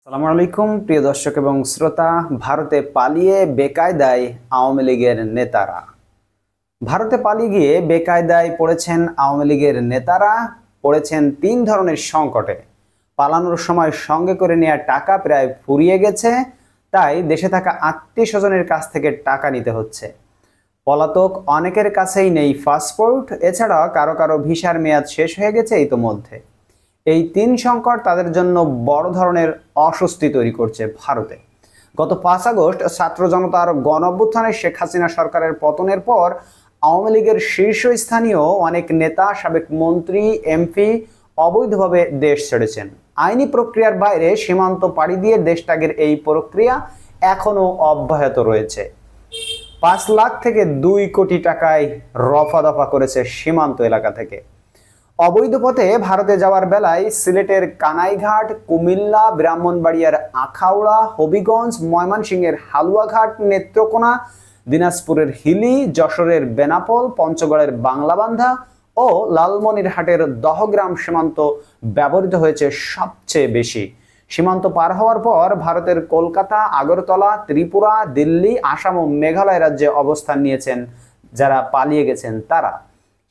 আসসালামু আলাইকুম প্রিয় দর্শক এবং শ্রোতা। ভারতে পালিয়ে বেকায়দায় আওয়ামী লীগের নেতারা। ভারতে পালিয়ে গিয়ে বেকায়দায় পড়েছেন আওয়ামী লীগের নেতারা। পড়েছেন তিন ধরনের সংকটে। পালানোর সময় সঙ্গে করে নেওয়া টাকা প্রায় ফুরিয়ে গেছে, তাই দেশে থাকা আত্মীয় স্বজনের কাছ থেকে টাকা নিতে হচ্ছে। পলাতক অনেকের কাছেই নেই পাসপোর্ট, এছাড়া কারো কারো ভিসার মেয়াদ শেষ হয়ে গেছে ইতোমধ্যে। এই তিন সংকট তাদের জন্য বড় ধরনের অস্বস্তি তৈরি করছে ভারতে। গত 5 আগস্ট ছাত্র জনতার গণঅভ্যুত্থানে শেখ হাসিনা সরকারের পতনের পর আওয়ামী লীগের শীর্ষস্থানীয় অনেক নেতা, সাবেক মন্ত্রী, এমপি অবৈধভাবে দেশ ছেড়েছেন। আইনি প্রক্রিয়ার বাইরে সীমান্ত পাড়ি দিয়ে দেশ ত্যাগের এই প্রক্রিয়া এখনো অব্যাহত রয়েছে। 5 লাখ থেকে 2 কোটি টাকায় রফা দফা করেছে সীমান্ত এলাকা থেকে। অবৈধ পথে ভারতে যাওয়ার বেলায় সিলেটের কানাইঘাট, কুমিল্লা, ব্রাহ্মণবাড়িয়ার আখাউড়া, হবিগঞ্জ, ময়মনসিংহের হালুয়াঘাট, নেত্রকোনা, দিনাজপুরের হিলি, যশোরের বেনাপোল, পঞ্চগড়ের বাংলাবান্ধা ও লালমনিরহাটের দহগ্রাম সীমান্ত ব্যবহৃত হয়েছে সবচেয়ে বেশি। সীমান্ত পার হওয়ার পর ভারতের কলকাতা, আগরতলা, ত্রিপুরা, দিল্লি, আসাম ও মেঘালয় রাজ্যে অবস্থান নিয়েছেন যারা পালিয়ে গেছেন তারা।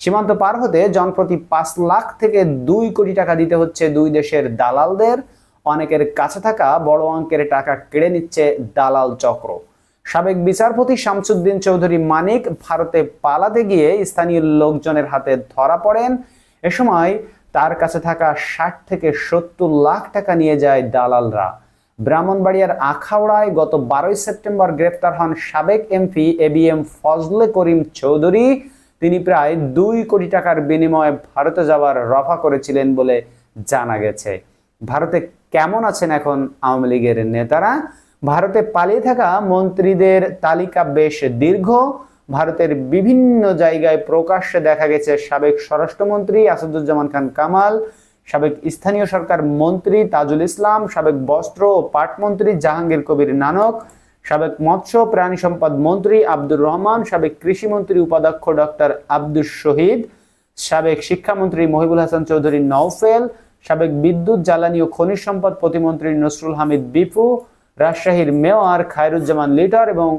সীমান্ত পার হতে জনপ্রতি 5 লাখ থেকে 2 কোটি টাকা দিতে হচ্ছে দুই দেশের দালালদের। অনেকের কাছে থাকা বড় অঙ্কের টাকা কেড়ে নিচ্ছে দালাল চক্র। সাবেক বিচারপতি শামসুদ্দিন চৌধুরী মানিক ভারতে পালাতে গিয়ে স্থানীয় লোকজনের হাতে ধরা পড়েন। এ সময় তার কাছে থাকা 60 থেকে 70 লাখ টাকা নিয়ে যায় দালালরা। ব্রাহ্মণবাড়িয়ার আখাউড়ায় গত 12 সেপ্টেম্বর গ্রেফতার হন সাবেক এমপি ABM ফজলে করিম চৌধুরী। তিনি প্রায় 2 কোটি টাকার বিনিময়ে ভারতে যাওয়ার রফা করেছিলেন বলে জানা গেছে। ভারতে কেমন আছেন এখন আওয়ামী লীগের নেতারা? ভারতে পালিয়ে থাকা মন্ত্রীদের তালিকা বেশ দীর্ঘ। ভারতের বিভিন্ন জায়গায় প্রকাশ্যে দেখা গেছে সাবেক স্বরাষ্ট্রমন্ত্রী আসাদুজ্জামান খান কামাল, সাবেক স্থানীয় সরকার মন্ত্রী তাজুল ইসলাম, সাবেক বস্ত্র ও পাট মন্ত্রী জাহাঙ্গীর কবির নানক, সাবেক মৎস্য প্রাণী সম্পদ মন্ত্রী আব্দুর রহমান, সাবেক কৃষিমন্ত্রী উপাধ্যক্ষ ডক্টর আব্দুস শহীদ, সাবেক শিক্ষামন্ত্রী মহিবুল হাসান চৌধুরী নওফেল, সাবেক বিদ্যুৎ জ্বালানি ও খনিজ সম্পদ প্রতিমন্ত্রী নসরুল হামিদ বিপু, রাজশাহীর মেয়র খায়রুজ্জামান লিটন এবং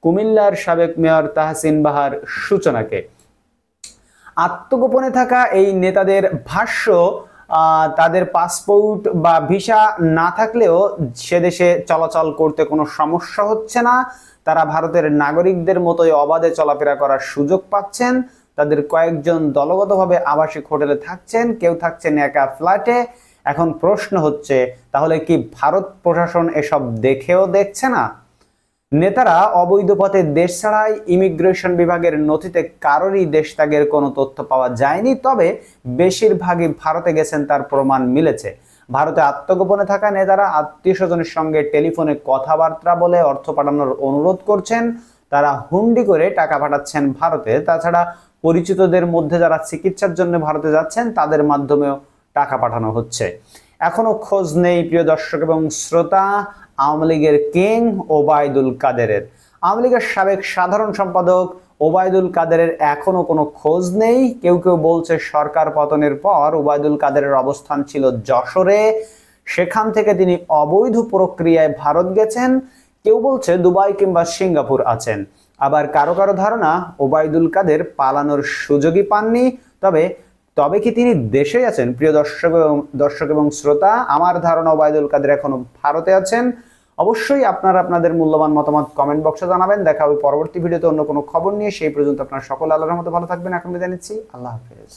কুমিল্লার সাবেক মেয়র তাহসিন বাহার সূচনাকে। আত্মগোপনে থাকা এই নেতাদের ভাষ্য, তাদের পাসপোর্ট বা ভিসা না থাকলেও সে দেশে চলাচল করতে কোনো সমস্যা হচ্ছে না। তারা ভারতের নাগরিকদের মতোই অবাধে চলাফেরা করার সুযোগ পাচ্ছেন। তাদের কয়েকজন দলগতভাবে আবাসিক হোটেলে থাকছেন, কেউ থাকছেন একা ফ্ল্যাটে। এখন প্রশ্ন হচ্ছে, তাহলে কি ভারত প্রশাসন এসব দেখেও দেখছে না? নেতারা অবৈধ পথে দেশ ছাড়ায় ইমিগ্রেশন বিভাগের নথিতে কারোরই দেশ ত্যাগের কোনো তথ্য পাওয়া যায়নি, তবে বেশিরভাগই ভারতে গেছেন তার প্রমাণ মিলেছে। ভারতে আত্মগোপনে থাকা নেতারা আত্মীয় স্বজনের সঙ্গে টেলিফোনে কথাবার্তা বলে অর্থ পাঠানোর অনুরোধ করছেন। তারা হুন্ডি করে টাকা পাঠাচ্ছেন ভারতে। তাছাড়া পরিচিতদের মধ্যে যারা চিকিৎসার জন্য ভারতে যাচ্ছেন তাদের মাধ্যমেও টাকা পাঠানো হচ্ছে। এখনো খোঁজ নেই প্রিয় দর্শক এবং শ্রোতা আওয়ামী লীগের কিং ওবায়দুল কাদেরের। আওয়ামী লীগের সাবেক সাধারণ সম্পাদক ওবায়দুল কাদেরের এখনো কোনো খোঁজ নেই। কেউ কেউ বলছে সরকার পতনের পর ওবায়দুল কাদেরের অবস্থান ছিল যশোরে, সেখান থেকে তিনি অবৈধ প্রক্রিয়ায় ভারত গেছেন। কেউ বলছে দুবাই কিংবা সিঙ্গাপুর আছেন। আবার কারো কারো ধারণা ওবায়দুল কাদের পালানোর সুযোগই পাননি। তবে কি তিনি দেশে আছেন? প্রিয় দর্শক এবং শ্রোতা, আমার ধারণা ওবায়দুল কাদের এখনো ভারতে আছেন। অবশ্যই আপনারা আপনাদের মূল্যবান মতামত কমেন্ট বক্সে জানাবেন। দেখা হবে পরবর্তী ভিডিওতে অন্য কোনো খবর নিয়ে। সেই পর্যন্ত আপনারা সকলে আল্লাহর রহমতে ভালো থাকবেন। এখন বিদায় নিচ্ছি। আল্লাহ হাফেজ।